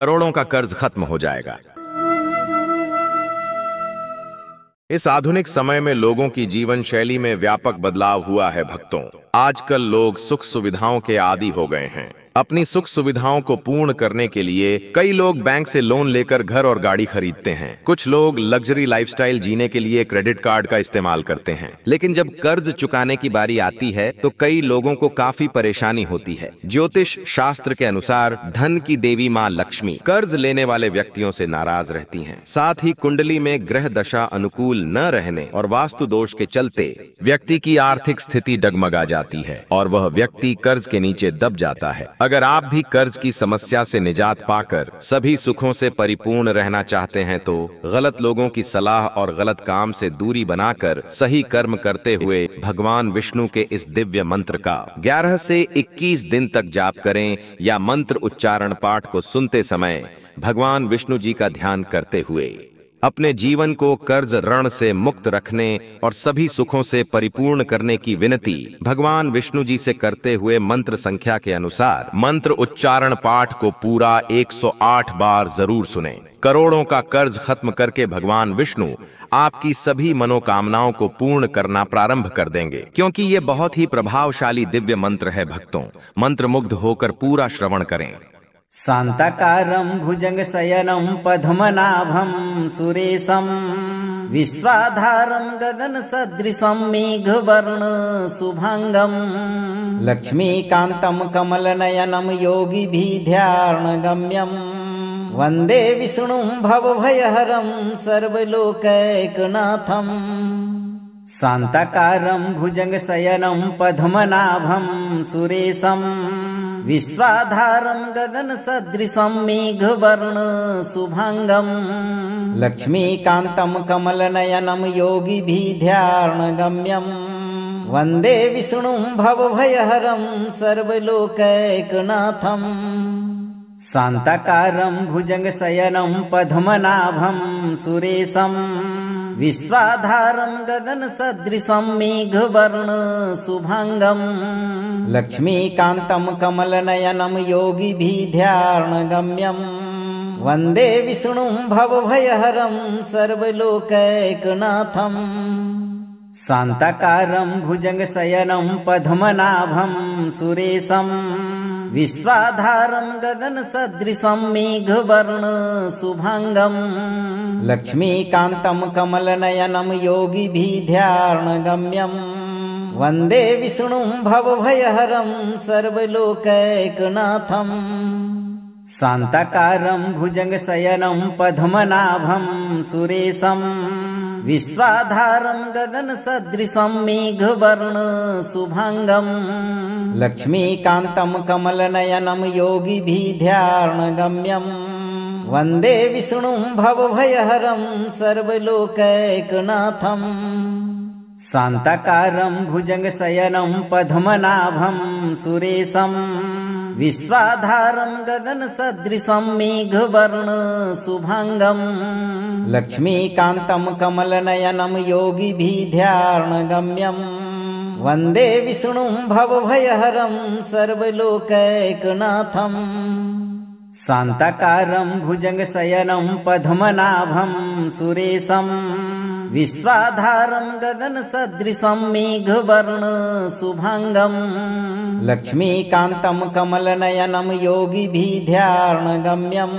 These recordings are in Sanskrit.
करोड़ों का कर्ज खत्म हो जाएगा। इस आधुनिक समय में लोगों की जीवन शैली में व्यापक बदलाव हुआ है भक्तों। आजकल लोग सुख सुविधाओं के आदी हो गए हैं। अपनी सुख सुविधाओं को पूर्ण करने के लिए कई लोग बैंक से लोन लेकर घर और गाड़ी खरीदते हैं। कुछ लोग लग्जरी लाइफस्टाइल जीने के लिए क्रेडिट कार्ड का इस्तेमाल करते हैं। लेकिन जब कर्ज चुकाने की बारी आती है तो कई लोगों को काफी परेशानी होती है। ज्योतिष शास्त्र के अनुसार धन की देवी माँ लक्ष्मी कर्ज लेने वाले व्यक्तियों से नाराज रहती हैं। साथ ही कुंडली में ग्रह दशा अनुकूल न रहने और वास्तु दोष के चलते व्यक्ति की आर्थिक स्थिति डगमगा जाती है और वह व्यक्ति कर्ज के नीचे दब जाता है। अगर आप भी कर्ज की समस्या से निजात पाकर सभी सुखों से परिपूर्ण रहना चाहते हैं तो गलत लोगों की सलाह और गलत काम से दूरी बनाकर सही कर्म करते हुए भगवान विष्णु के इस दिव्य मंत्र का 11 से 21 दिन तक जाप करें या मंत्र उच्चारण पाठ को सुनते समय भगवान विष्णु जी का ध्यान करते हुए अपने जीवन को कर्ज ऋण से मुक्त रखने और सभी सुखों से परिपूर्ण करने की विनती भगवान विष्णु जी से करते हुए मंत्र संख्या के अनुसार मंत्र उच्चारण पाठ को पूरा 108 बार जरूर सुनें। करोड़ों का कर्ज खत्म करके भगवान विष्णु आपकी सभी मनोकामनाओं को पूर्ण करना प्रारंभ कर देंगे, क्योंकि ये बहुत ही प्रभावशाली दिव्य मंत्र है भक्तों। मंत्र मुग्ध होकर पूरा श्रवण करें। शांताकारं भुजंगशयनं पद्मनाभं सुरेशं विश्वाधारं गगनसदृशं मेघवर्णं शुभांगं लक्ष्मीकान्तं कमलनयनं योगिभिर्ध्यानगम्यं वन्दे विष्णुं भवभयहरं सर्वलोकैकनाथं। शांताकारं भुजंगशयनं पद्मनाभं सुरेशं विश्वाधारं गगनसदृशं मेघवर्णं शुभांगं लक्ष्मीकान्तं कमलनयनं योगिभिर्ध्यानगम्यं वन्दे विष्णुं भवभयहरं सर्वलोकैकनाथं। शांताकारं भुजंगशयनं पद्मनाभं सुरेशं विश्वाधारं गगनसदृशं मेघवर्णं शुभांगं लक्ष्मीकान्तं कमलनयनं योगिभिर्ध्यानगम्यं वन्दे विष्णुं भवभयहरं सर्वलोकैकनाथं। शांताकारं भुजंगशयनं पद्मनाभं सुरेशं विश्वाधारं गगनसदृशं मेघवर्णं शुभांगं लक्ष्मीकान्तं कमलनयनं योगिभिर्ध्यानगम्यं वन्दे विष्णुं भवभयहरं सर्वलोकैकनाथं। शांताकारं भुजंगशयनं पद्मनाभं सुरेशं विश्वाधारं गगनसदृशं मेघवर्णं शुभांगं लक्ष्मीकान्तं कमलनयनं योगिभिर्ध्यानगम्यं वन्दे विष्णुं भवभयहरं सर्वलोकैकनाथं। शांताकारं भुजंगशयनं पद्मनाभं सुरेशं विश्वाधारं गगनसदृशं मेघवर्णं शुभांगं लक्ष्मीकान्तं कमलनयनं योगिभिर्ध्यानगम्यं वन्दे विष्णुं भवभयहरं सर्वलोकैकनाथं। शांताकारं भुजंगशयनं पद्मनाभं सुरेशं विश्वाधारं गगनसदृशं मेघवर्णं शुभांगं लक्ष्मीकान्तं कमलनयनं योगिभिर्ध्यानगम्यं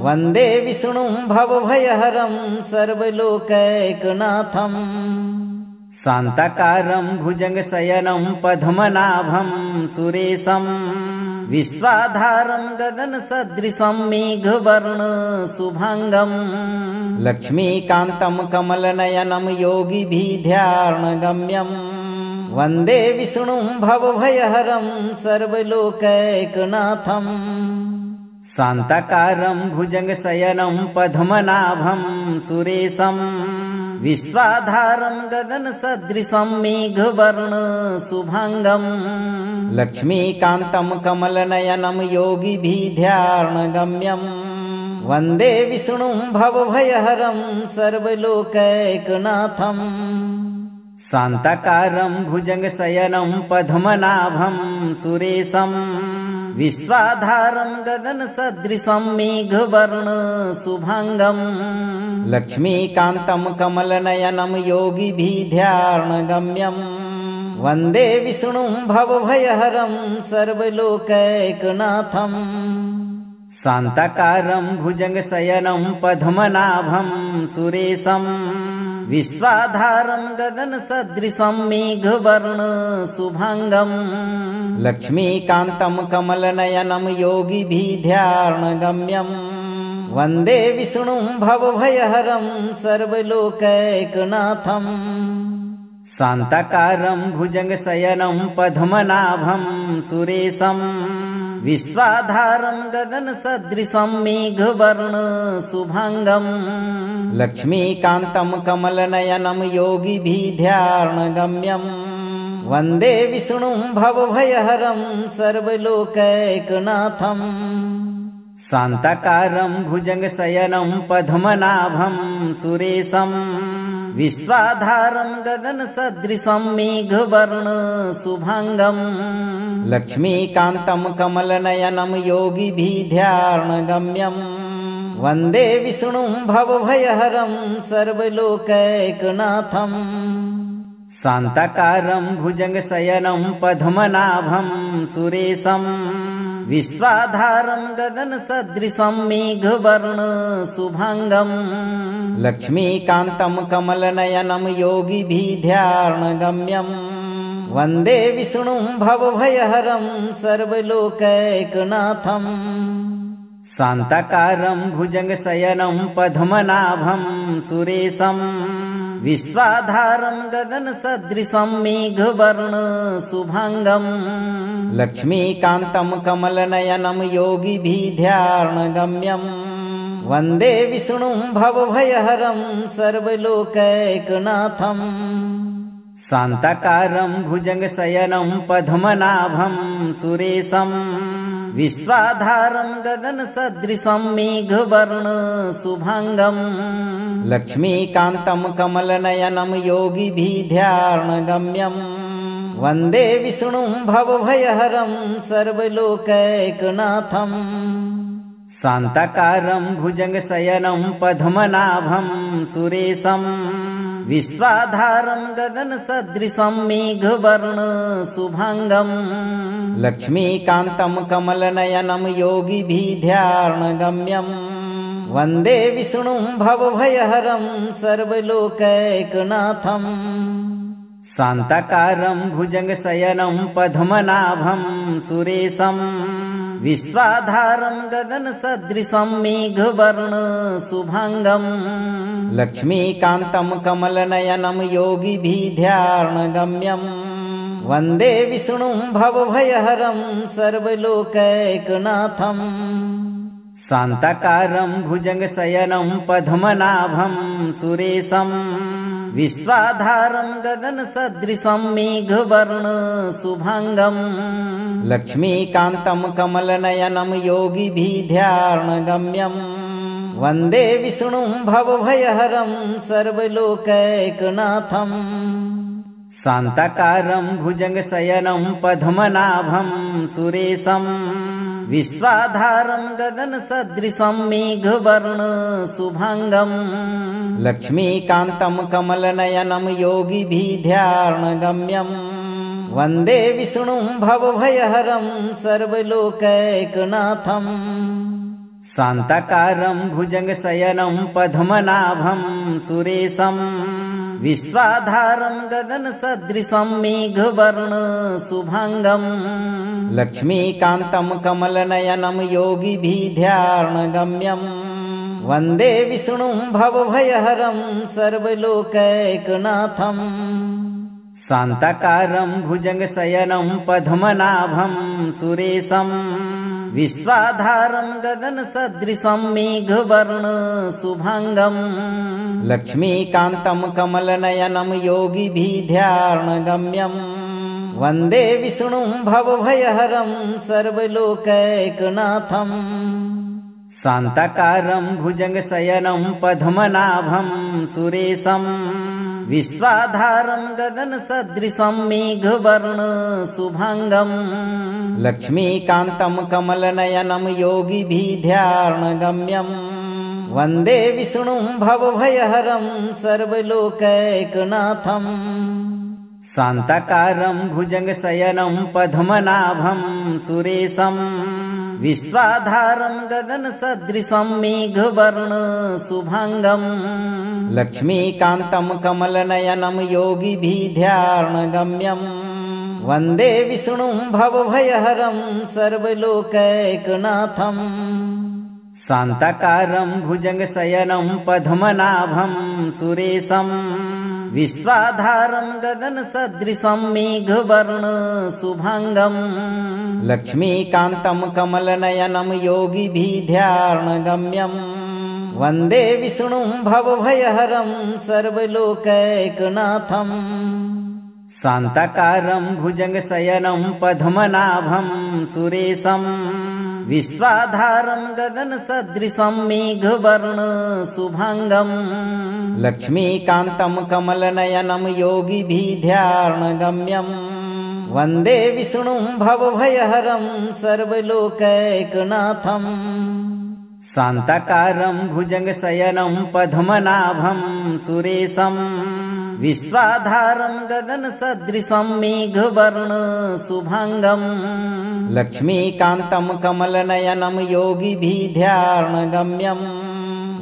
वन्दे विष्णुं भवभयहरं सर्वलोकैकनाथं। शांताकारं भुजंगशयनं पद्मनाभं सुरेशं विश्वाधारं गगनसदृशं मेघवर्णं शुभांगं लक्ष्मीकान्तं कमलनयनं योगिभिर्ध्यानगम्यं वन्दे विष्णुं भवभयहरं सर्वलोकैकनाथं। शांताकारं भुजंगशयनं पद्मनाभं सुरेशं विश्वाधारं गगनसदृशं मेघवर्णं शुभांगं लक्ष्मीकान्तं कमलनयनं योगिभिर्ध्यानगम्यं वन्दे विष्णुं भवभयहरं सर्वलोकैकनाथं। शांताकारं भुजंगशयनं पद्मनाभं सुरेशं विश्वाधारं गगनसदृशं मेघवर्ण शुभांगं लक्ष्मीकान्तं कमलनयनं योगिभिर्ध्यानगम्यं वन्दे विष्णुं भवभयहरं सर्वलोकैकनाथं शान्ताकारं भुजगशयनं पद्मनाभं सुरेशं विश्वाधारं गगनसदृशं मेघवर्ण शुभांगं लक्ष्मीकान्तं कमलनयनं योगिभिर्ध्यानगम्यं वन्दे विष्णुं भवभयहरं सर्वलोकैकनाथं शान्ताकारं भुजगशयनं पद्मनाभं सुरेशं विश्वाधारं गगनसदृशं मेघवर्ण शुभांगं लक्ष्मीकान्तं कमलनयनं योगिभिर्ध्यानगम्यं वन्दे विष्णुं भवभयहरं सर्वलोकैकनाथं शान्ताकारं भुजगशयनं पद्मनाभं सुरेशं विश्वाधारं गगनसदृशं मेघवर्ण शुभांगं लक्ष्मीकान्तं कमलनयनं योगिभिर्ध्यानगम्यं वन्दे विष्णुं भवभयहरं सर्वलोकैकनाथं शान्ताकारं भुजगशयनं पद्मनाभं सुरेशं विश्वाधारं गगनसदृशं मेघवर्ण शुभांगं लक्ष्मीकान्तं कमलनयनं योगिभिर्ध्यानगम्यं वन्दे विष्णुं भवभयहरं सर्वलोकैकनाथं शान्ताकारं भुजगशयनं पद्मनाभं सुरेशं विश्वाधारं गगनसदृशं मेघवर्ण शुभांगं लक्ष्मीकान्तं कमलनयनं योगिभिर्ध्यानगम्यं वन्दे विष्णुं भवभयहरं सर्वलोकैकनाथं शान्ताकारं भुजगशयनं पद्मनाभं सुरेशं विश्वाधारं गगनसदृशं मेघवर्ण शुभांगं लक्ष्मीकान्तं कमलनयनं योगिभिर्ध्यानगम्यं वन्दे विष्णुं भवभयहरं सर्वलोकैकनाथं शान्ताकारं भुजगशयनं पद्मनाभं सुरेशं विश्वाधारं गगनसदृशं मेघवर्ण शुभांगं लक्ष्मीकान्तं कमलनयनं योगिभिर्ध्यानगम्यं वन्दे विष्णुं भवभयहरं सर्वलोकैकनाथं शान्ताकारं भुजगशयनं पद्मनाभं सुरेशं विश्वाधारं गगनसदृशं मेघवर्ण शुभांगं लक्ष्मीकान्तं कमलनयनं योगिभिर्ध्यानगम्यं वन्दे विष्णुं भवभयहरं सर्वलोकैकनाथं शान्ताकारं भुजगशयनं पद्मनाभं सुरेशं विश्वाधारं गगनसदृशं मेघवर्ण शुभांगं लक्ष्मीकान्तं कमलनयनं योगिभिर्ध्यानगम्यं वन्दे विष्णुं भवभयहरं सर्वलोकैकनाथं शान्ताकारं भुजगशयनं पद्मनाभं सुरेशं विश्वाधारं गगनसदृशं मेघवर्ण शुभांगं लक्ष्मीकान्तं कमलनयनं योगिभिर्ध्यानगम्यं वन्दे विष्णुं भवभयहरं सर्वलोकैकनाथं शान्ताकारं भुजगशयनं पद्मनाभं सुरेशं विश्वाधारं गगनसदृशं मेघवर्ण शुभांगं लक्ष्मीकान्तं कमलनयनं योगिभिर्ध्यानगम्यं वन्दे विष्णुं भवभयहरं सर्वलोकैकनाथं शान्ताकारं भुजगशयनं पद्मनाभं सुरेशं विश्वाधारं गगनसदृशं मेघवर्ण शुभांगं लक्ष्मीकान्तं कमलनयनं योगिभिर्ध्यानगम्यं वन्दे विष्णुं भवभयहरं सर्वलोकैकनाथं शान्ताकारं भुजगशयनं पद्मनाभं सुरेशं विश्वाधारं गगनसदृशं मेघवर्ण शुभांगं लक्ष्मीकान्तं कमलनयनं योगिभिर्ध्यानगम्यं वन्दे विष्णुं भवभयहरं सर्वलोकैकनाथं शान्ताकारं भुजगशयनं पद्मनाभं सुरेशं विश्वाधारं गगनसदृशं मेघवर्ण शुभांगं लक्ष्मीकान्तं कमलनयनं योगिभिर्ध्यानगम्यं वन्दे विष्णुं भवभयहरं सर्वलोकैकनाथं शान्ताकारं भुजगशयनं पद्मनाभं सुरेशं विश्वाधारं गगनसदृशं मेघवर्ण शुभांगं लक्ष्मीकान्तं कमलनयनं योगिभिर्ध्यानगम्यं वन्दे विष्णुं भवभयहरं सर्वलोकैकनाथं शान्ताकारं भुजगशयनं पद्मनाभं सुरेशं विश्वाधारं गगनसदृशं मेघवर्ण शुभांगं लक्ष्मीकान्तं कमलनयनं योगिभिर्ध्यानगम्यं वन्दे विष्णुं भवभयहरं सर्वलोकैकनाथं शान्ताकारं भुजगशयनं पद्मनाभं सुरेशं विश्वाधारं गगनसदृशं मेघवर्ण शुभांगं लक्ष्मीकान्तं कमलनयनं योगिभिर्ध्यानगम्यं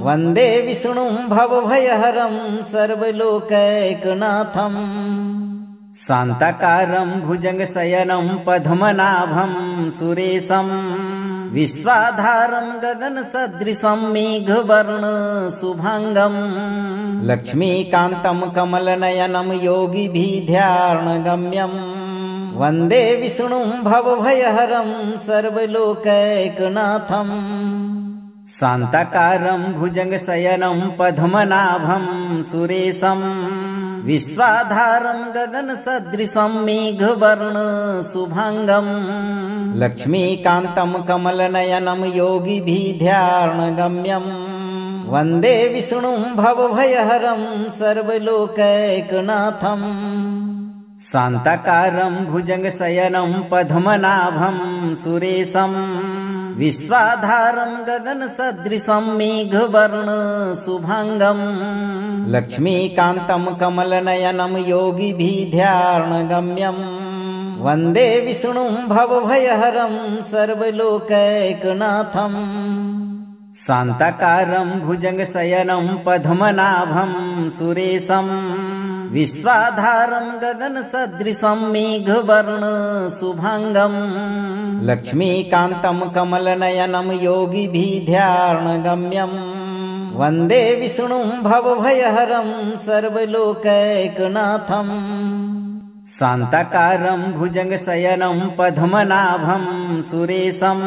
वन्दे विष्णुं भवभयहरं सर्वलोकैकनाथं शान्ताकारं भुजगशयनं पद्मनाभं सुरेशं विश्वाधारं गगनसदृशं मेघवर्ण शुभांगं लक्ष्मीकान्तं कमलनयनं योगिभिर्ध्यानगम्यं वन्दे विष्णुं भवभयहरं सर्वलोकैकनाथं शान्ताकारं भुजगशयनं पद्मनाभं सुरेशं विश्वाधारं गगनसदृशं मेघवर्ण शुभांगं लक्ष्मीकान्तं कमलनयनं योगिभिर्ध्यानगम्यं वन्दे विष्णुं भवभयहरं सर्वलोकैकनाथं शान्ताकारं भुजगशयनं पद्मनाभं सुरेशं विश्वाधारं गगनसदृशं मेघवर्ण शुभांगं लक्ष्मीकान्तं कमलनयनं योगिभिर्ध्यानगम्यं वन्दे विष्णुं भवभयहरं सर्वलोकैकनाथं शान्ताकारं भुजगशयनं पद्मनाभं सुरेशं विश्वाधारं गगनसदृशं मेघवर्ण शुभांगं लक्ष्मीकान्तं कमलनयनं योगिभिर्ध्यानगम्यं वन्दे विष्णुं भवभयहरं सर्वलोकैकनाथं शान्ताकारं भुजगशयनं पद्मनाभं सुरेशं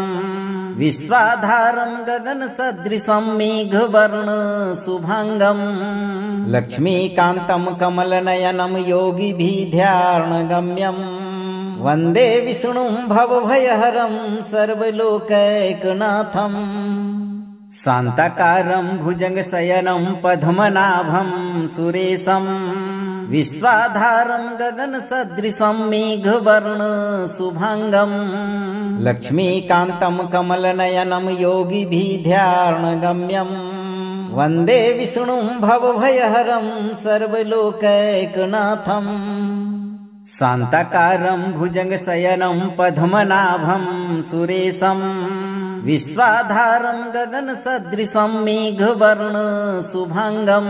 विश्वाधारं गगनसदृशं मेघवर्ण शुभांगं लक्ष्मीकान्तं कमलनयनं योगिभिर्ध्यानगम्यं वन्दे विष्णुं भवभयहरं सर्वलोकैकनाथं शान्ताकारं भुजगशयनं पद्मनाभं सुरेशं विश्वाधारं गगनसदृशं मेघवर्ण शुभांगं लक्ष्मीकान्तं कमलनयनं योगिभिर्ध्यानगम्यं वन्दे विष्णुं भवभयहरं सर्वलोकैकनाथं शान्ताकारं भुजगशयनं पद्मनाभं सुरेशं विश्वाधारं गगनसदृशं मेघवर्ण शुभांगं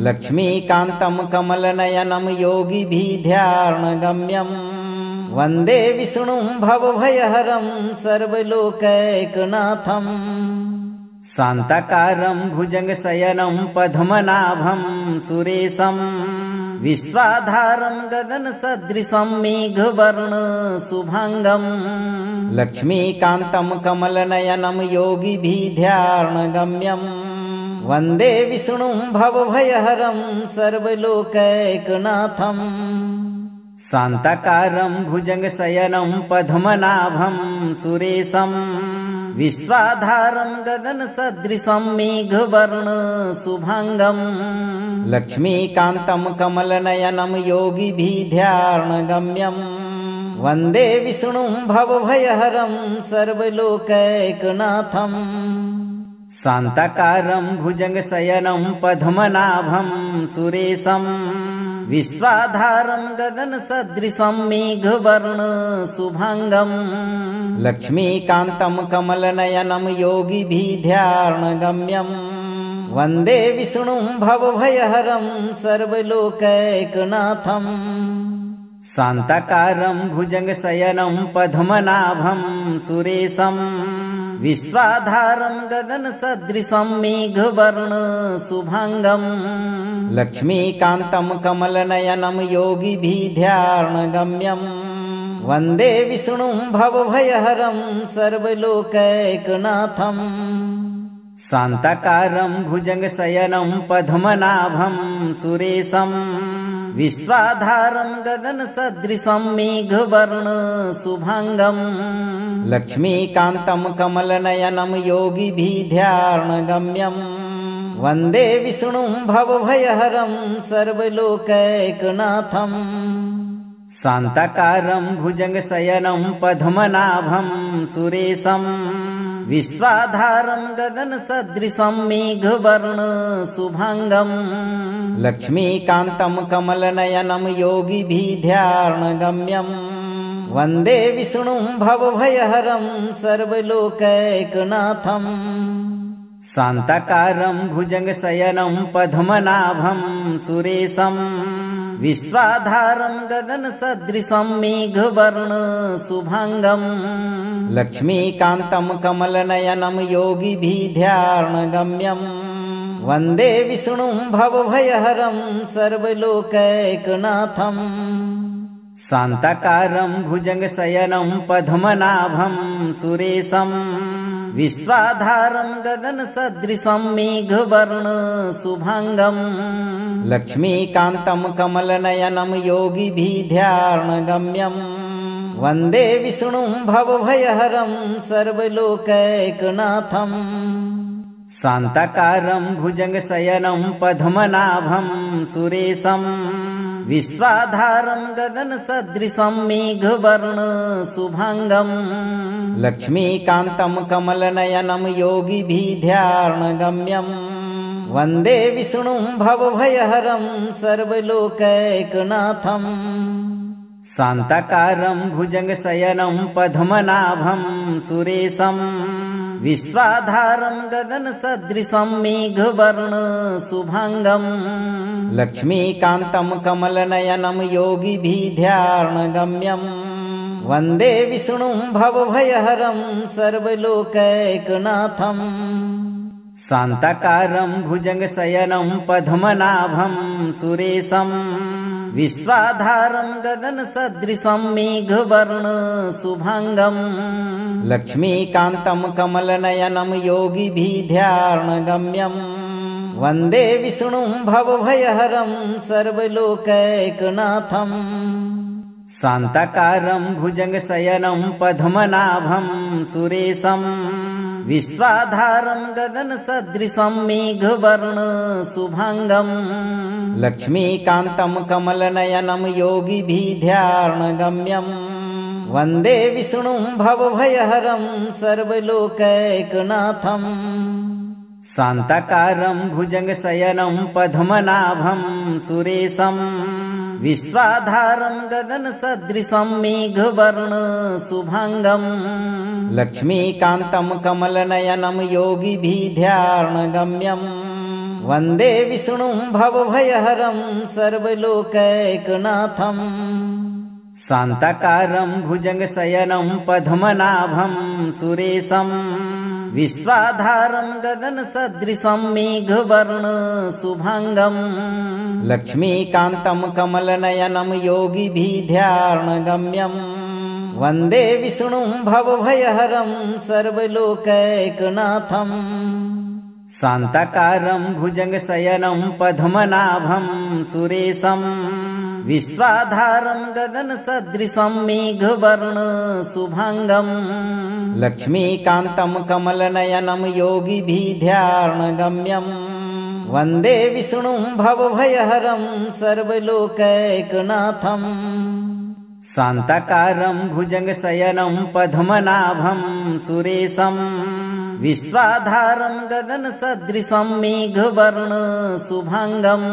लक्ष्मीकान्तं कमलनयनं योगिभिर्ध्यानगम्यं वन्दे विष्णुं भवभयहरं सर्वलोकैकनाथं शान्ताकारं भुजगशयनं पद्मनाभं सुरेशं विश्वाधारं गगनसदृशं मेघवर्ण शुभांगं लक्ष्मीकान्तं कमलनयनं योगिभिर्ध्यानगम्यं वन्दे विष्णुं भवभयहरं सर्वलोकैकनाथं शान्ताकारं भुजगशयनं पद्मनाभं सुरेशं विश्वाधारं गगनसदृशं मेघवर्णशुभाङ्गम् लक्ष्मीकान्तं कमलनयनं योगिभिर्ध्यानगम्यम् वन्दे विष्णुं भवभयहरं सर्वलोकैकनाथम् शान्ताकारं भुजगशयनं पद्मनाभं सुरेशं विश्वाधारं गगनसदृशं मेघवर्णशुभाङ्गम् लक्ष्मीकान्तं कमलनयनं योगिभिर्ध्यानगम्यम् वन्दे विष्णुं भवभयहरं सर्वलोकैकनाथम् शान्ताकारं भुजगशयनं पद्मनाभं सुरेशं विश्वाधारं गगनसदृशं मेघवर्णशुभाङ्गम् लक्ष्मीकान्तं कमलनयनं योगिभिर्ध्यानगम्यम् वन्दे विष्णुं भवभयहरं सर्वलोकैकनाथम् शान्ताकारं भुजगशयनं पद्मनाभं सुरेशं विश्वाधारं गगनसदृशं मेघवर्णशुभाङ्गम् लक्ष्मीकान्तं कमलनयनं योगिभिर्ध्यानगम्यम् वन्दे विष्णुं भवभयहरं सर्वलोकैकनाथम् शान्ताकारं भुजगशयनं पद्मनाभं सुरेशं विश्वाधारं गगनसदृशं मेघवर्णशुभाङ्गम् लक्ष्मीकान्तं कमलनयनं योगिभिर्ध्यानगम्यम् वन्दे विष्णुं भवभयहरं सर्वलोकैकनाथम् शान्ताकारं भुजगशयनं पद्मनाभं सुरेशं विश्वाधारं गगनसदृशं मेघवर्णशुभाङ्गम् लक्ष्मीकान्तं कमलनयनं योगिभिर्ध्यानगम्यम् वन्दे विष्णुं भवभयहरं सर्वलोकैकनाथम् शान्ताकारं भुजगशयनं पद्मनाभं सुरेशं विश्वाधारं गगनसदृशं मेघवर्णशुभाङ्गम् लक्ष्मीकान्तं कमलनयनं योगिभिर्ध्यानगम्यम् वन्दे विष्णुं भवभयहरं सर्वलोकैकनाथम् शान्ताकारं भुजगशयनं पद्मनाभं सुरेशं विश्वाधारं गगनसदृशं मेघवर्णशुभाङ्गम् लक्ष्मीकान्तं कमलनयनं योगिभिर्ध्यानगम्यम् वन्दे विष्णुं भवभयहरं सर्वलोकैकनाथम् शान्ताकारं भुजगशयनं पद्मनाभं सुरेशं विश्वाधारं गगनसदृशं मेघवर्णशुभाङ्गम् लक्ष्मीकान्तं कमलनयनं योगिभिर्ध्यानगम्यम् वन्दे विष्णुं भवभयहरं सर्वलोकैकनाथम् शान्ताकारं भुजगशयनं पद्मनाभं सुरेशं विश्वाधारं गगनसदृशं मेघवर्णशुभाङ्गम् लक्ष्मीकान्तं कमलनयनं योगिभिर्ध्यानगम्यम् वन्दे विष्णुं भवभयहरं सर्वलोकैकनाथम् शान्ताकारं भुजगशयनं पद्मनाभं सुरेशं विश्वाधारं गगनसदृशं मेघवर्णशुभाङ्गम् लक्ष्मीकान्तं कमलनयनं योगिभिर्ध्यानगम्यम् वन्दे विष्णुं भवभयहरं सर्वलोकैकनाथम् शान्ताकारं भुजगशयनं पद्मनाभं सुरेशं विश्वाधारं गगनसदृशं मेघवर्णशुभाङ्गम् लक्ष्मीकान्तं कमलनयनं योगिभिर्ध्यानगम्यम् वन्दे विष्णुं भवभयहरं सर्वलोकैकनाथम् शान्ताकारं भुजगशयनं पद्मनाभं सुरेशं विश्वाधारं गगनसदृशं मेघवर्णशुभाङ्गम् लक्ष्मीकान्तं कमलनयनं योगिभिर्ध्यानगम्यम् वन्दे विष्णुं भवभयहरं सर्वलोकैकनाथम् शान्ताकारं भुजगशयनं पद्मनाभं सुरेशं विश्वाधारं गगनसदृशं मेघवर्णशुभाङ्गम् लक्ष्मीकान्तं कमलनयनं योगिभिर्ध्यानगम्यम् वन्दे विष्णुं भवभयहरं सर्वलोकैकनाथम् शान्ताकारं भुजगशयनं पद्मनाभं सुरेशं विश्वाधारं गगनसदृशं मेघवर्णशुभाङ्गम्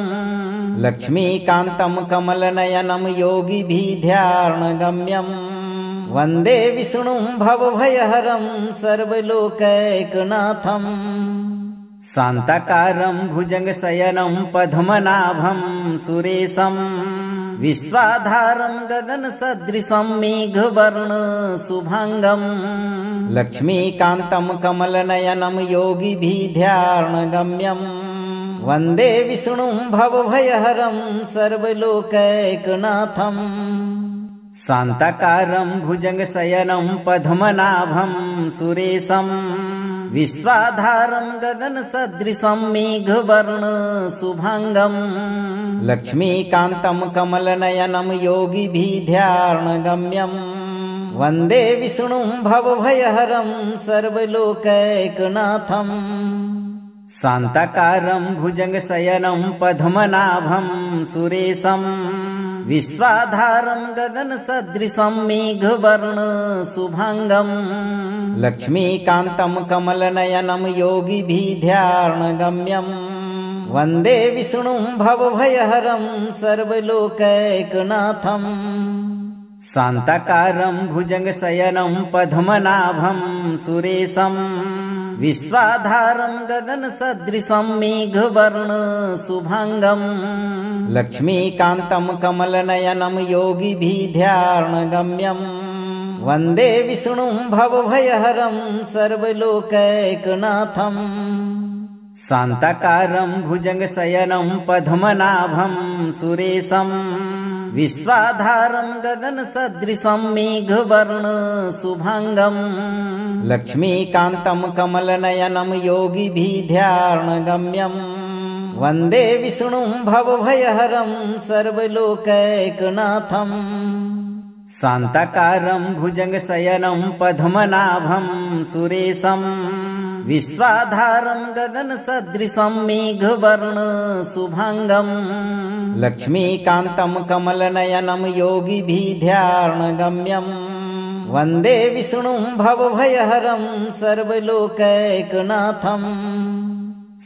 लक्ष्मीकान्तं कमलनयनं योगिभिर्ध्यानगम्यम् वन्दे विष्णुं भवभयहरं सर्वलोकैकनाथम् शान्ताकारं भुजगशयनं पद्मनाभं सुरेशं विश्वाधारं गगनसदृशं मेघवर्णशुभाङ्गम् लक्ष्मीकान्तं कमलनयनं योगिभिर्ध्यानगम्यम् वन्दे विष्णुं भवभयहरं सर्वलोकैकनाथम् शान्ताकारं भुजगशयनं पद्मनाभं सुरेशं विश्वाधारं गगनसदृशं मेघवर्णशुभाङ्गम् लक्ष्मीकान्तं कमलनयनं योगिभिर्ध्यानगम्यम् वन्दे विष्णुं भवभयहरं सर्वलोकैकनाथम् शान्ताकारं भुजगशयनं पद्मनाभं सुरेशं विश्वाधारं गगनसदृशं मेघवर्णशुभाङ्गम् लक्ष्मीकान्तं कमलनयनं योगिभिर्ध्यानगम्यम् वन्दे विष्णुं भवभयहरं सर्वलोकैकनाथम् शान्ताकारं भुजगशयनं पद्मनाभं सुरेशं विश्वाधारं गगनसदृशं मेघवर्णशुभाङ्गम् लक्ष्मीकान्तं कमलनयनं योगिभिर्ध्यानगम्यम् वन्दे विष्णुं भवभयहरं सर्वलोकैकनाथम् शान्ताकारं भुजगशयनं पद्मनाभं सुरेशं विश्वाधारं गगनसदृशं मेघवर्णशुभाङ्गम् लक्ष्मीकान्तं कमलनयनं योगिभिर्ध्यानगम्यम् वन्दे विष्णुं भवभयहरं सर्वलोकैकनाथम् शान्ताकारं भुजगशयनं पद्मनाभं सुरेशं विश्वाधारं गगनसदृशं मेघवर्णशुभाङ्गम् लक्ष्मीकान्तं कमलनयनं योगिभिर्ध्यानगम्यम् वन्दे विष्णुं भवभयहरं सर्वलोकैकनाथम्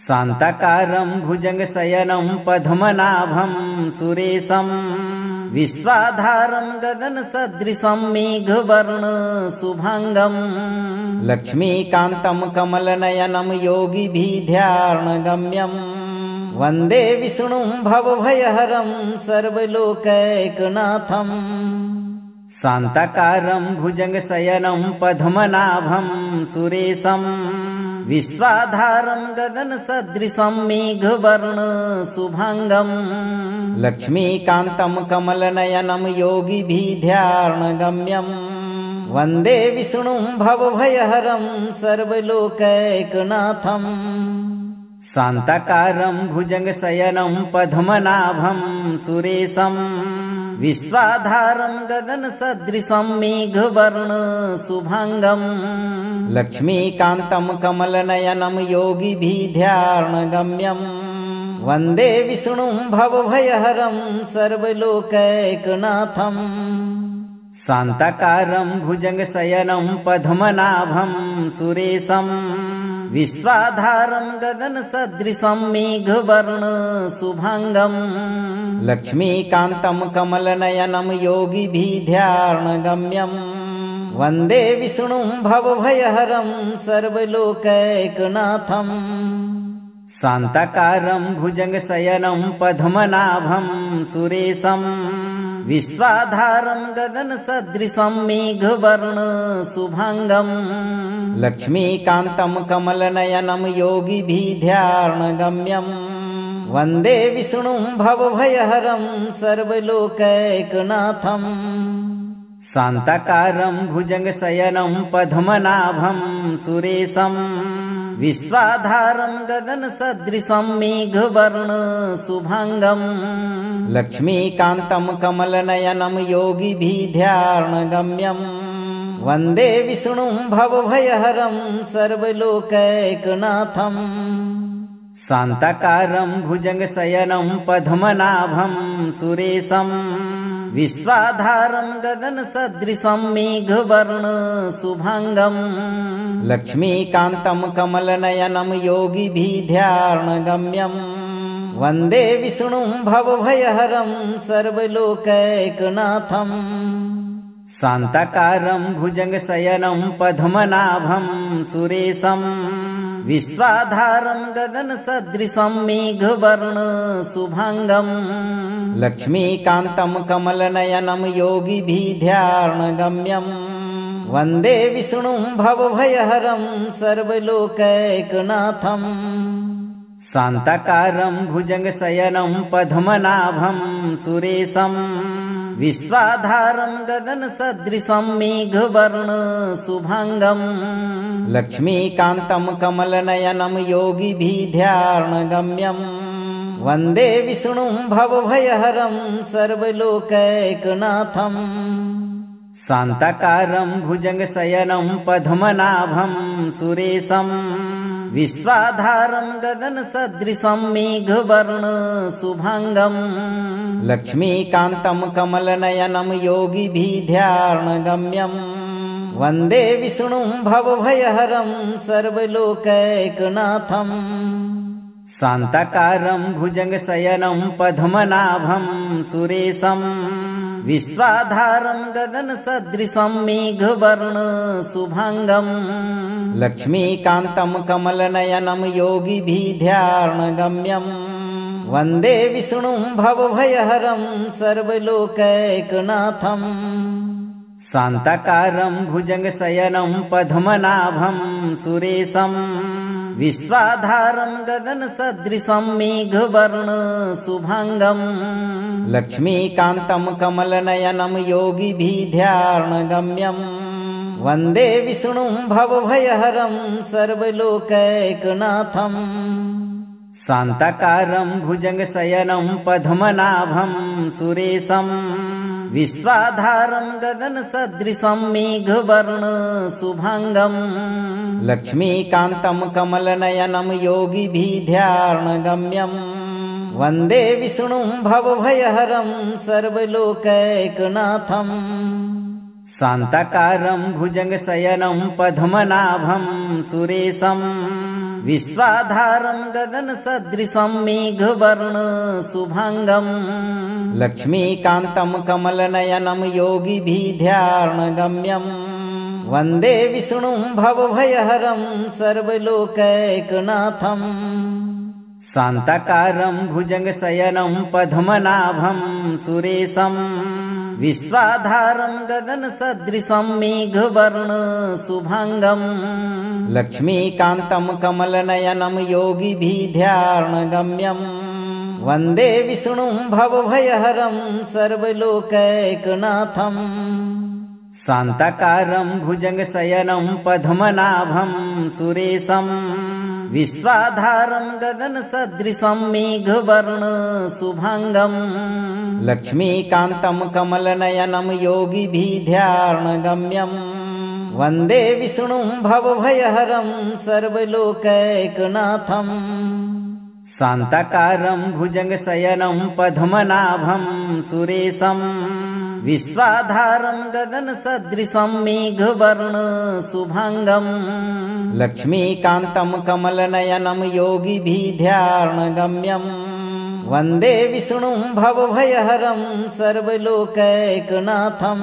शान्ताकारं भुजगशयनं पद्मनाभं सुरेशं विश्वाधारं गगनसदृशं मेघवर्णशुभाङ्गम् लक्ष्मीकान्तं कमलनयनं योगिभिर्ध्यानगम्यम् वन्दे विष्णुं भवभयहरं सर्वलोकैकनाथम् शान्ताकारं भुजगशयनं पद्मनाभं सुरेशं विश्वाधारं गगनसदृशं मेघवर्णशुभाङ्गम् लक्ष्मीकान्तं कमलनयनं योगिभिर्ध्यानगम्यम् वन्दे विष्णुं भवभयहरं सर्वलोकैकनाथम् शान्ताकारं भुजगशयनं पद्मनाभं सुरेशं विश्वाधारं गगनसदृशं मेघवर्णशुभाङ्गम् लक्ष्मीकान्तं कमलनयनं योगिभिर्ध्यानगम्यम् वन्दे विष्णुं भवभयहरं सर्वलोकैकनाथम् शान्ताकारं भुजगशयनं पद्मनाभं सुरेशं विश्वाधारं गगनसदृशं मेघवर्णशुभाङ्गम् लक्ष्मीकान्तं कमलनयनं योगिभिर्ध्यानगम्यम् वन्दे विष्णुं भवभयहरं सर्वलोकैकनाथम् शान्ताकारं भुजगशयनं पद्मनाभं सुरेशं विश्वाधारं गगनसदृशं मेघवर्णशुभाङ्गम् लक्ष्मीकान्तं कमलनयनं योगिभिर्ध्यानगम्यम् वन्दे विष्णुं भवभयहरं सर्वलोकैकनाथम् शान्ताकारं भुजगशयनं पद्मनाभं सुरेशं विश्वाधारं गगनसदृशं मेघवर्णं शुभांगं लक्ष्मीकान्तं कमलनयनं योगिभिः ध्यानगम्यं वन्दे विष्णुं भवभयहरं सर्वलोकैकनाथं शान्ताकारं भुजगशयनं पद्मनाभं सुरेशं विश्वाधारं गगनसदृशं मेघवर्णं शुभांगं लक्ष्मीकान्तं कमलनयनं योगिभिः ध्यानगम्यं वन्दे विष्णुं भवभयहरं सर्वलोकैकनाथं शान्ताकारं भुजगशयनं पद्मनाभं सुरेशं विश्वाधारं गगनसदृशं मेघवर्णं शुभांगं लक्ष्मीकान्तं कमलनयनं योगिभिः ध्यानगम्यं वन्दे विष्णुं भवभयहरं सर्वलोकैकनाथं शान्ताकारं भुजगशयनं पद्मनाभं सुरेशं विश्वाधारं गगनसदृशं मेघवर्णं शुभांगं लक्ष्मीकान्तं कमलनयनं योगिभिः ध्यानगम्यं वन्दे विष्णुं भवभयहरं सर्वलोकैकनाथं शान्ताकारं भुजगशयनं पद्मनाभं सुरेशं विश्वाधारं गगनसदृशं मेघवर्णं शुभांगं लक्ष्मीकान्तं कमलनयनं योगिभिः ध्यानगम्यं वन्दे विष्णुं भवभयहरं सर्वलोकैकनाथं शान्ताकारं भुजगशयनं पद्मनाभं सुरेशं विश्वाधारं गगनसदृशं मेघवर्णं शुभांगं लक्ष्मीकान्तं कमलनयनं योगिभिः ध्यानगम्यं वन्दे विष्णुं भवभयहरं सर्वलोकैकनाथं शान्ताकारं भुजगशयनं पद्मनाभं सुरेशं विश्वाधारं गगनसदृशं मेघवर्णं शुभांगं लक्ष्मीकान्तं कमलनयनं योगिभिः ध्यानगम्यं वन्दे विष्णुं भवभयहरं सर्वलोकैकनाथं शान्ताकारं भुजगशयनं पद्मनाभं सुरेशं विश्वाधारं गगनसदृशं मेघवर्णं शुभांगं लक्ष्मीकान्तं कमलनयनं योगिभिः ध्यानगम्यं वन्दे विष्णुं भवभयहरं सर्वलोकैकनाथं शान्ताकारं भुजगशयनं पद्मनाभं सुरेशं विश्वाधारं गगनसदृशं मेघवर्णं शुभांगं लक्ष्मीकान्तं कमलनयनं योगिभिः ध्यानगम्यं वन्दे विष्णुं भवभयहरं सर्वलोकैकनाथं शान्ताकारं भुजगशयनं पद्मनाभं सुरेशं विश्वाधारं गगनसदृशं मेघवर्णं शुभांगं लक्ष्मीकान्तं कमलनयनं योगिभिः ध्यानगम्यं वन्दे विष्णुं भवभयहरं सर्वलोकैकनाथं शान्ताकारं भुजगशयनं पद्मनाभं सुरेशं विश्वाधारं गगनसदृशं मेघवर्णं शुभांगं लक्ष्मीकान्तं कमलनयनं योगिभिः ध्यानगम्यं वन्दे विष्णुं भवभयहरं सर्वलोकैकनाथं शान्ताकारं भुजगशयनं पद्मनाभं सुरेशं विश्वाधारं गगनसदृशं मेघवर्णं शुभांगं लक्ष्मीकान्तं कमलनयनं योगिभिः ध्यानगम्यं वन्दे विष्णुं भवभयहरं सर्वलोकैकनाथं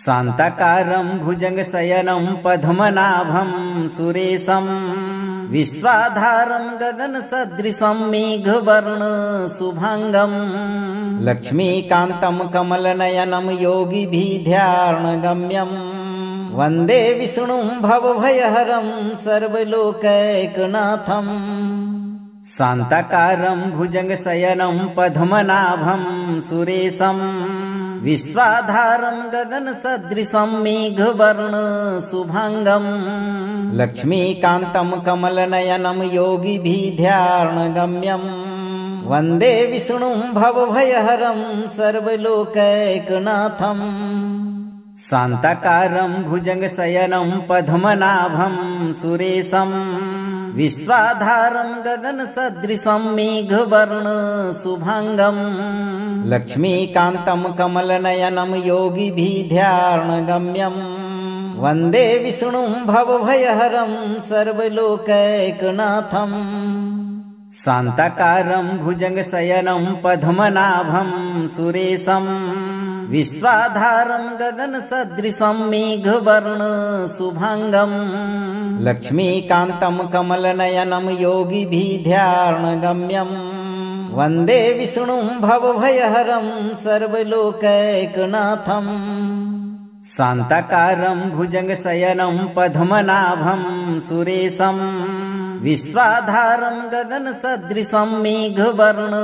शान्ताकारं भुजगशयनं पद्मनाभं सुरेशं विश्वाधारं गगनसदृशं मेघवर्णं शुभांगं लक्ष्मीकान्तं कमलनयनं योगिभिः ध्यानगम्यं वन्दे विष्णुं भवभयहरं सर्वलोकैकनाथं शान्ताकारं भुजगशयनं पद्मनाभं सुरेशं विश्वाधारं गगनसदृशं मेघवर्णं शुभांगं लक्ष्मीकान्तं कमलनयनं योगिभिर्ध्यानगम्यं वन्दे विष्णुं भवभयहरं सर्वलोकैकनाथं शान्ताकारं भुजगशयनं पद्मनाभं सुरेशं विश्वाधारं गगनसदृशं मेघवर्णं शुभांगं लक्ष्मीकान्तं कमलनयनं योगिभिर्ध्यानगम्यं वन्दे विष्णुं भवभयहरं सर्वलोकैकनाथं शान्ताकारं भुजगशयनं पद्मनाभं सुरेशं विश्वाधारं गगनसदृशं मेघवर्णं शुभांगं लक्ष्मीकान्तं कमलनयनं योगिभिर्ध्यानगम्यं वन्दे विष्णुं भवभयहरं सर्वलोकैकनाथं शान्ताकारं भुजगशयनं पद्मनाभं सुरेशं विश्वाधारं गगनसदृशं मेघवर्णं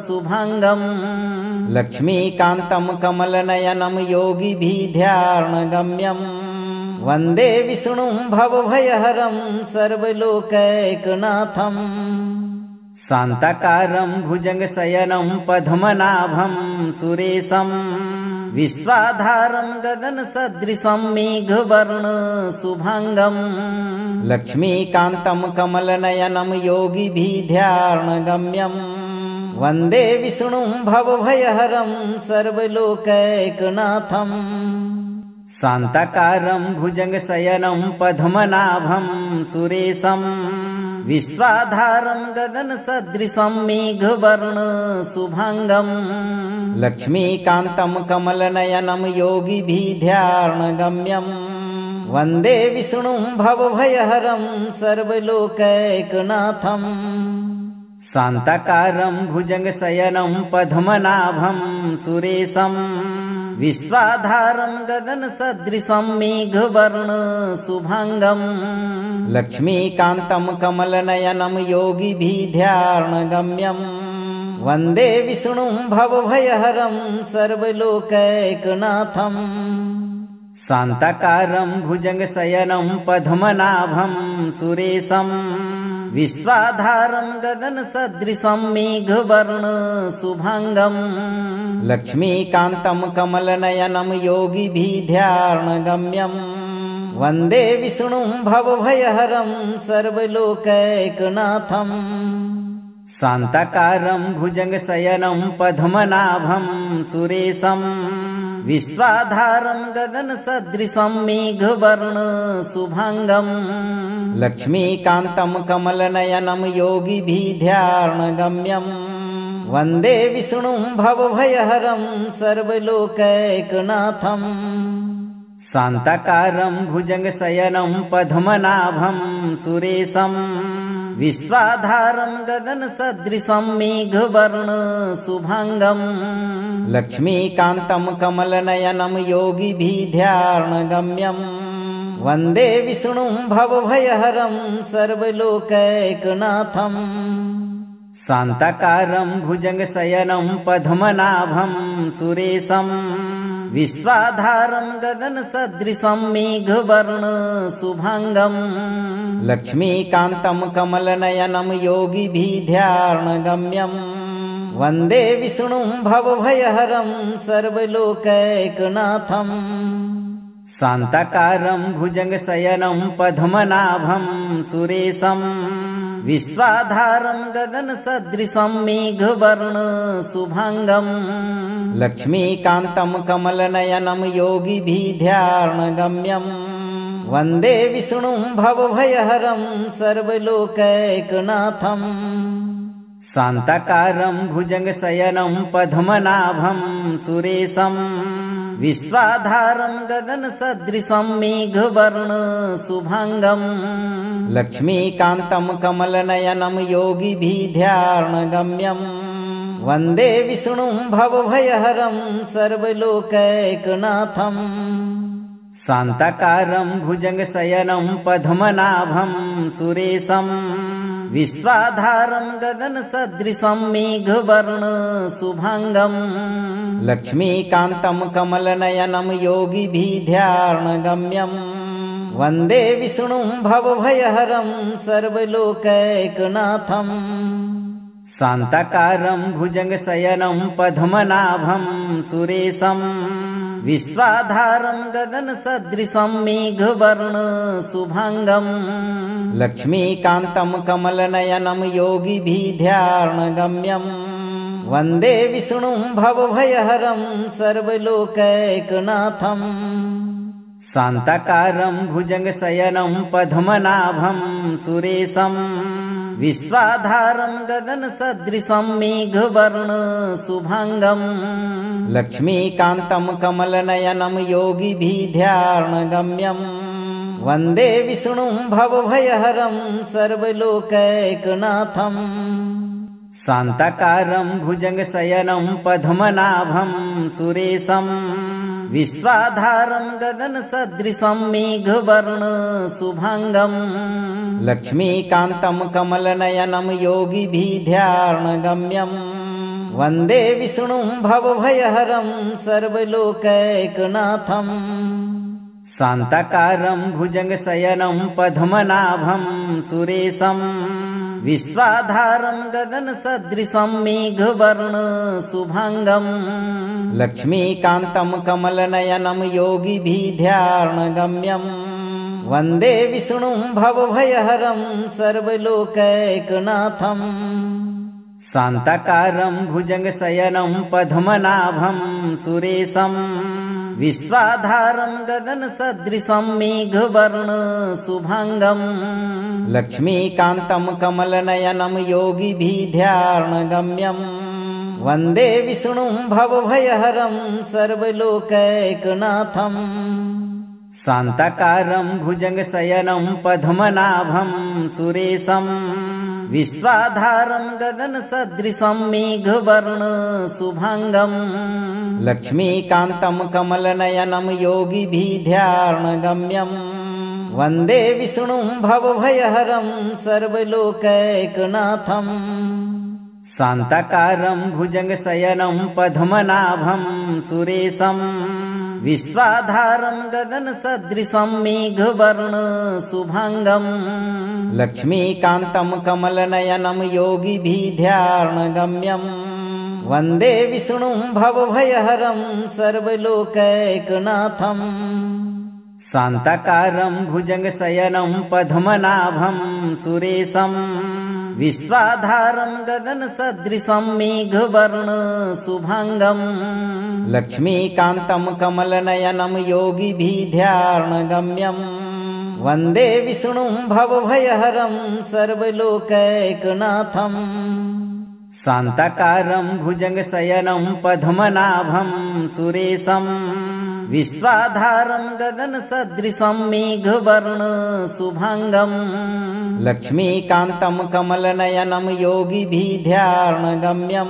शुभांगं लक्ष्मीकान्तं कमलनयनं योगिभिर्ध्यानगम्यं वन्दे विष्णुं भवभयहरं सर्वलोकैकनाथं शान्ताकारं भुजगशयनं पद्मनाभं सुरेशं विश्वाधारं गगनसदृशं मेघवर्णं शुभांगं लक्ष्मीकान्तं कमलनयनं योगिभिर्ध्यानगम्यं वन्दे विष्णुं भवभयहरं सर्वलोकैकनाथं शान्ताकारं भुजगशयनं पद्मनाभं सुरेशं विश्वाधारं गगनसदृशं मेघवर्णं शुभांगं लक्ष्मीकान्तं कमलनयनं योगिभिर्ध्यानगम्यं वन्दे विष्णुं भवभयहरं सर्वलोकैकनाथं शान्ताकारं भुजगशयनं पद्मनाभं सुरेशं विश्वाधारं गगनसदृशं मेघवर्णं शुभांगं लक्ष्मीकान्तं कमलनयनं योगिभिर्ध्यानगम्यं वन्दे विष्णुं भवभयहरं सर्वलोकैकनाथं शान्ताकारं भुजगशयनं पद्मनाभं सुरेशं विश्वाधारं गगनसदृशं मेघवर्णं शुभांगं लक्ष्मीकान्तं कमलनयनं योगिभिर्ध्यानगम्यं वन्दे विष्णुं भवभयहरं सर्वलोकैकनाथं शान्ताकारं भुजगशयनं पद्मनाभं सुरेशं विश्वाधारं गगनसदृशं मेघवर्णं शुभांगं लक्ष्मीकान्तं कमलनयनं योगिभिर्ध्यानगम्यं वन्दे विष्णुं भवभयहरं सर्वलोकैकनाथं शान्ताकारं भुजगशयनं पद्मनाभं सुरेशं विश्वाधारं गगनसदृशं मेघवर्णं शुभांगं लक्ष्मीकान्तं कमलनयनं योगिभिर्ध्यानगम्यं वन्दे विष्णुं भवभयहरं सर्वलोकैकनाथं शान्ताकारं भुजगशयनं पद्मनाभं सुरेशं विश्वाधारं गगनसदृशं मेघवर्णं शुभांगं लक्ष्मीकान्तं कमलनयनं योगिभिर्ध्यानगम्यं वन्दे विष्णुं भवभयहरं सर्वलोकैकनाथं शान्ताकारं भुजगशयनं पद्मनाभं सुरेशं विश्वाधारं गगनसदृशं मेघवर्णं शुभांगं लक्ष्मीकान्तं कमलनयनं योगिभिर्ध्यानगम्यं वन्दे विष्णुं भवभयहरं सर्वलोकैकनाथं शान्ताकारं भुजगशयनं पद्मनाभं सुरेशं विश्वाधारं गगनसदृशं मेघवर्णं शुभांगं लक्ष्मीकान्तं कमलनयनं योगिभिर्ध्यानगम्यं वन्दे विष्णुं भवभयहरं सर्वलोकैकनाथं शान्ताकारं भुजगशयनं पद्मनाभं सुरेशं विश्वाधारं गगनसदृशं मेघवर्णं शुभांगं लक्ष्मीकान्तं कमलनयनं योगिभिर्ध्यानगम्यं वन्दे विष्णुं भवभयहरं सर्वलोकैकनाथं शान्ताकारं भुजगशयनं पद्मनाभं सुरेशं विश्वाधारं गगनसदृशं मेघवर्णं शुभांगं लक्ष्मीकान्तं कमलनयनं योगिभिर्ध्यानगम्यं वन्दे विष्णुं भवभयहरं सर्वलोकैकनाथं शान्ताकारं भुजगशयनं पद्मनाभं सुरेशं विश्वाधारं गगनसदृशं मेघवर्णं शुभांगं लक्ष्मीकान्तं कमलनयनं योगिभिर्ध्यानगम्यं वन्दे विष्णुं भवभयहरं सर्वलोकैकनाथं शान्ताकारं भुजगशयनं पद्मनाभं सुरेशं विश्वाधारं गगनसदृशं मेघवर्णं शुभांगं लक्ष्मीकान्तं कमलनयनं योगिभिर्ध्यानगम्यं वन्दे विष्णुं भवभयहरं सर्वलोकैकनाथं शान्ताकारं भुजगशयनं पद्मनाभं सुरेशं विश्वाधारं गगनसदृशं मेघवर्णं शुभांगं लक्ष्मीकान्तं कमलनयनं योगिभिर्ध्यानगम्यं वन्दे विष्णुं भवभयहरं सर्वलोकैकनाथं शान्ताकारं भुजगशयनं पद्मनाभं सुरेशं विश्वाधारं गगनसदृशं मेघवर्णं शुभांगं लक्ष्मीकान्तं कमलनयनं योगिभिर्ध्यानगम्यं वन्दे विष्णुं भवभयहरं सर्वलोकैकनाथं शान्ताकारं भुजगशयनं पद्मनाभं सुरेशं विश्वाधारं गगनसदृशं मेघवर्णं शुभांगं लक्ष्मीकान्तं कमलनयनं योगिभिर्ध्यानगम्यं वन्दे विष्णुं भवभयहरं सर्वलोकैकनाथं शान्ताकारं भुजगशयनं पद्मनाभं सुरेशं विश्वाधारं गगनसदृशं मेघवर्णं शुभांगं लक्ष्मीकान्तं कमलनयनं योगिभिर्ध्यानगम्यं वन्दे विष्णुं भवभयहरं सर्वलोकैकनाथं शान्ताकारं भुजगशयनं पद्मनाभं सुरेशं विश्वाधारं गगनसदृशं मेघवर्णं शुभांगं लक्ष्मीकान्तं कमलनयनं योगिभिर्ध्यानगम्यं वन्दे विष्णुं भवभयहरं सर्वलोकैकनाथं शान्ताकारं भुजगशयनं पद्मनाभं सुरेशं विश्वाधारं गगनसदृशं मेघवर्णं शुभांगं लक्ष्मीकान्तं कमलनयनं योगिभिर्ध्यानगम्यं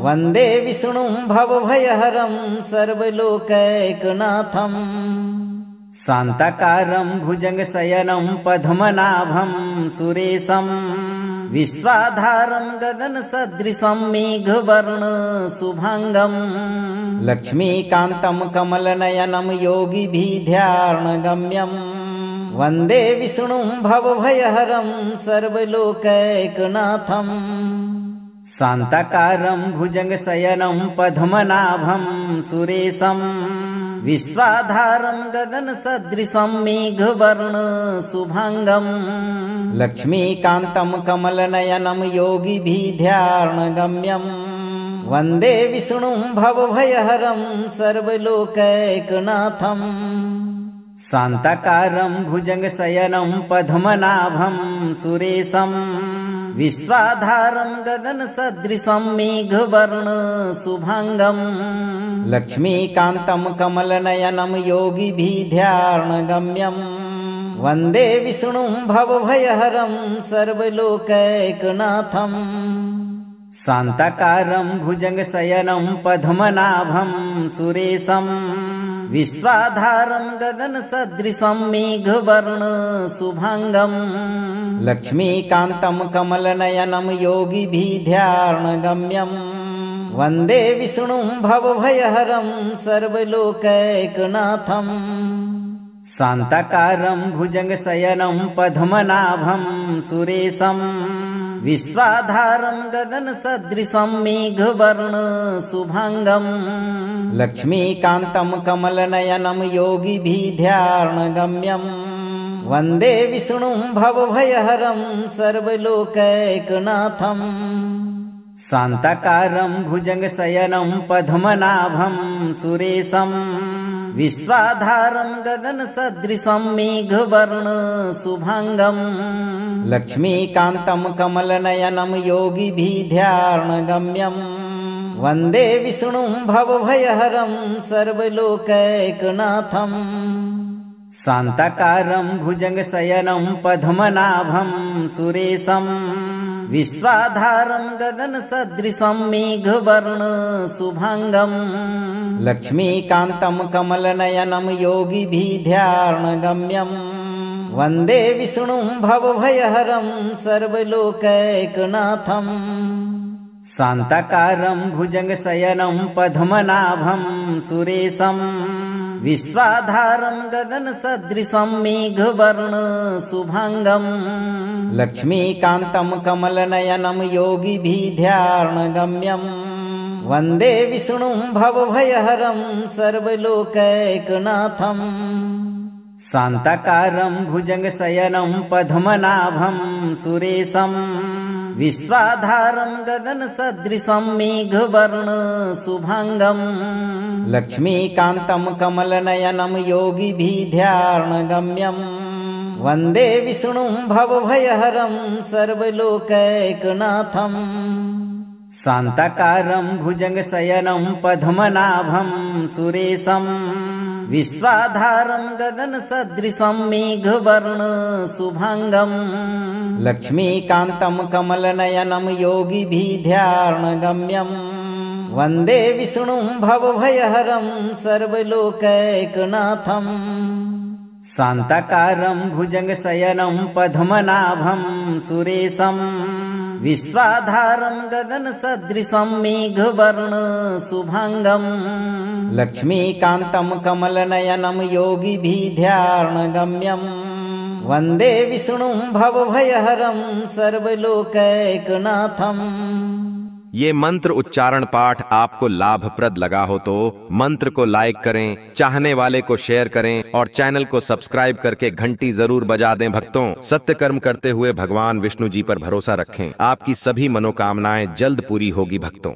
वन्दे विष्णुं भवभयहरं सर्वलोकैकनाथं शान्ताकारं भुजगशयनं पद्मनाभं सुरेशं विश्वाधारं गगनसदृशं मेघवर्णं शुभांगं लक्ष्मीकान्तं कमलनयनं योगिभिर्ध्यानगम्यं वन्दे विष्णुं भवभयहरं सर्वलोकैकनाथं शान्ताकारं भुजगशयनं पद्मनाभं सुरेशं विश्वाधारं गगनसदृशं मेघवर्णं शुभांगं लक्ष्मीकान्तं कमलनयनं योगिभिर्ध्यानगम्यं वन्दे विष्णुं भवभयहरं सर्वलोकैकनाथं शान्ताकारं भुजगशयनं पद्मनाभं सुरेशं विश्वाधारं गगनसदृशं मेघवर्णं शुभांगं लक्ष्मीकान्तं कमलनयनं योगिभिर्ध्यानगम्यं वन्दे विष्णुं भवभयहरं सर्वलोकैकनाथं शान्ताकारं भुजगशयनं पद्मनाभं सुरेशं विश्वाधारं गगनसदृशं मेघवर्ण शुभांगम् लक्ष्मीकान्तं कमलनयनं योगिभिर्ध्यानगम्यम् वन्दे विष्णुं भवभयहरं सर्वलोकैकनाथम् शान्ताकारं भुजगशयनं पद्मनाभं सुरेशं विश्वाधारं गगनसदृशं मेघवर्ण शुभांगम् लक्ष्मीकान्तं कमलनयनं योगिभिर्ध्यानगम्यम् वन्दे विष्णुं भवभयहरं सर्वलोकैकनाथम् शान्ताकारं भुजगशयनं पद्मनाभं सुरेशं विश्वाधारं गगनसदृशं मेघवर्ण शुभांगम् लक्ष्मीकान्तं कमलनयनं योगिभिर्ध्यानगम्यम् वन्दे विष्णुं भवभयहरं सर्वलोकैकनाथम् शान्ताकारं भुजगशयनं पद्मनाभं सुरेशं विश्वाधारं गगनसदृशं मेघवर्ण शुभांगम् लक्ष्मीकान्तं कमलनयनं योगिभिर्ध्यानगम्यम् वन्दे विष्णुं भवभयहरं सर्वलोकैकनाथम् शान्ताकारं भुजगशयनं पद्मनाभं सुरेशं विश्वाधारं गगनसदृशं मेघवर्ण शुभांगम् लक्ष्मीकान्तं कमलनयनं योगिभिर्ध्यानगम्यम् वन्दे विष्णुं भवभयहरं सर्वलोकैकनाथम् शान्ताकारं भुजगशयनं पद्मनाभं सुरेशं विश्वाधारं गगनसदृशं मेघवर्ण शुभांगम् लक्ष्मीकान्तं कमलनयनं योगिभिर्ध्यानगम्यम् वन्दे विष्णुं भवभयहरं सर्वलोकैकनाथम् शान्ताकारं भुजगशयनं पद्मनाभं सुरेशं विश्वाधारं गगनसदृशं मेघवर्ण शुभांगम् लक्ष्मीकान्तं कमलनयनं योगिभिर्ध्यानगम्यम् वन्दे विष्णुं भवभयहरं सर्वलोकैकनाथम् शान्ताकारं भुजगशयनं पद्मनाभं सुरेशं विश्वाधारं गगनसदृशं मेघवर्ण शुभांगम् लक्ष्मीकान्तं कमलनयनं योगिभिर्ध्यानगम्यम् वन्दे विष्णुं भवभयहरं सर्वलोकैकनाथम्। ये मंत्र उच्चारण पाठ आपको लाभप्रद लगा हो तो मंत्र को लाइक करें, चाहने वाले को शेयर करें और चैनल को सब्सक्राइब करके घंटी जरूर बजा दें। भक्तों, सत्य कर्म करते हुए भगवान विष्णु जी पर भरोसा रखें, आपकी सभी मनोकामनाएं जल्द पूरी होगी। भक्तों।